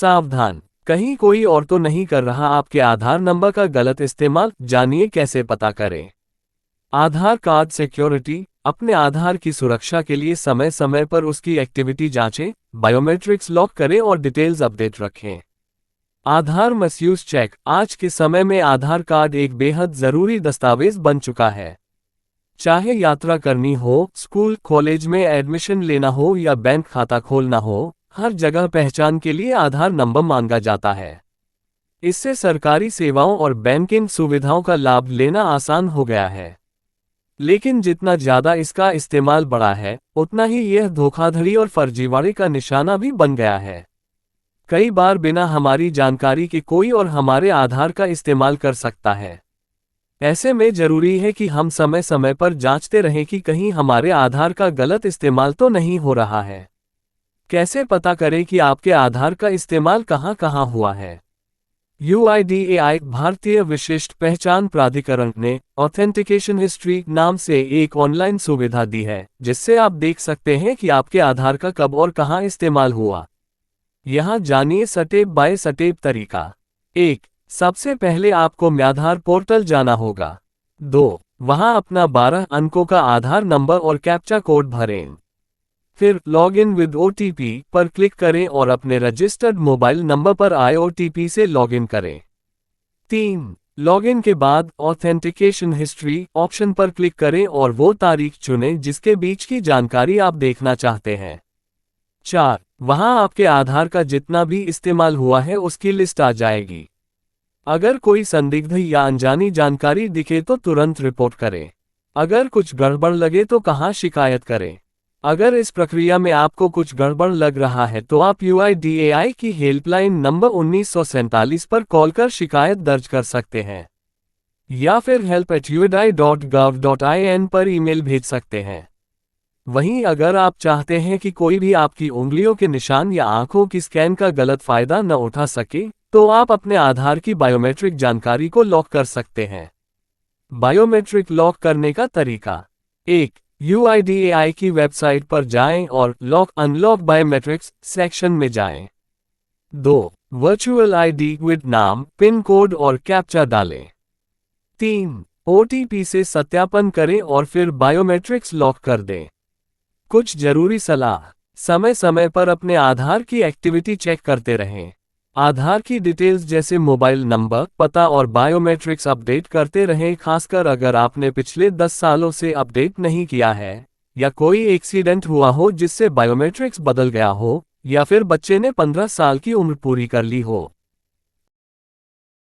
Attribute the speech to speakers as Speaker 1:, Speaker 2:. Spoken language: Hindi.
Speaker 1: सावधान, कहीं कोई और तो नहीं कर रहा आपके आधार नंबर का गलत इस्तेमाल। जानिए कैसे पता करें। आधार कार्ड सिक्योरिटी। अपने आधार की सुरक्षा के लिए समय समय पर उसकी एक्टिविटी जांचें, बायोमेट्रिक्स लॉक करें और डिटेल्स अपडेट रखें। आधार मिसयूज चेक। आज के समय में आधार कार्ड एक बेहद जरूरी दस्तावेज बन चुका है। चाहे यात्रा करनी हो, स्कूल कॉलेज में एडमिशन लेना हो या बैंक खाता खोलना हो, हर जगह पहचान के लिए आधार नंबर मांगा जाता है। इससे सरकारी सेवाओं और बैंकिंग सुविधाओं का लाभ लेना आसान हो गया है। लेकिन जितना ज़्यादा इसका इस्तेमाल बढ़ा है, उतना ही यह धोखाधड़ी और फर्जीवाड़े का निशाना भी बन गया है। कई बार बिना हमारी जानकारी के कोई और हमारे आधार का इस्तेमाल कर सकता है। ऐसे में जरूरी है कि हम समय समय पर जांचते रहें कि कहीं हमारे आधार का गलत इस्तेमाल तो नहीं हो रहा है। कैसे पता करें कि आपके आधार का इस्तेमाल कहां कहां हुआ है? UIDAI भारतीय विशिष्ट पहचान प्राधिकरण ने ऑथेंटिकेशन हिस्ट्री नाम से एक ऑनलाइन सुविधा दी है, जिससे आप देख सकते हैं कि आपके आधार का कब और कहां इस्तेमाल हुआ। यहां जानिए स्टेप बाय स्टेप तरीका। 1. सबसे पहले आपको म्याधार पोर्टल जाना होगा। 2. वहां अपना 12 अंकों का आधार नंबर और कैप्चा कोड भरें। फिर लॉगिन विद OTP पर क्लिक करें और अपने रजिस्टर्ड मोबाइल नंबर पर आए OTP से लॉगिन करें। 3. लॉगिन के बाद ऑथेंटिकेशन हिस्ट्री ऑप्शन पर क्लिक करें और वो तारीख चुनें जिसके बीच की जानकारी आप देखना चाहते हैं। 4. वहां आपके आधार का जितना भी इस्तेमाल हुआ है उसकी लिस्ट आ जाएगी। अगर कोई संदिग्ध या अनजानी जानकारी दिखे तो तुरंत रिपोर्ट करें। अगर कुछ गड़बड़ लगे तो कहां शिकायत करें? अगर इस प्रक्रिया में आपको कुछ गड़बड़ लग रहा है तो आप UIDAI की हेल्पलाइन नंबर 1947 पर कॉल कर शिकायत दर्ज कर सकते हैं, या फिर help@uidi.gov.in पर ईमेल भेज सकते हैं। वहीं अगर आप चाहते हैं कि कोई भी आपकी उंगलियों के निशान या आंखों की स्कैन का गलत फायदा न उठा सके, तो आप अपने आधार की बायोमेट्रिक जानकारी को लॉक कर सकते हैं। बायोमेट्रिक लॉक करने का तरीका। 1. UIDAI की वेबसाइट पर जाएं और लॉक अनलॉक बायोमेट्रिक्स सेक्शन में जाएं। 2. वर्चुअल ID विद नाम, पिन कोड और कैप्चा डालें। 3. OTP से सत्यापन करें और फिर बायोमेट्रिक्स लॉक कर दें। कुछ जरूरी सलाह। समय समय पर अपने आधार की एक्टिविटी चेक करते रहें। आधार की डिटेल्स जैसे मोबाइल नंबर, पता और बायोमेट्रिक्स अपडेट करते रहें, खासकर अगर आपने पिछले 10 सालों से अपडेट नहीं किया है, या कोई एक्सीडेंट हुआ हो जिससे बायोमेट्रिक्स बदल गया हो, या फिर बच्चे ने 15 साल की उम्र पूरी कर ली हो।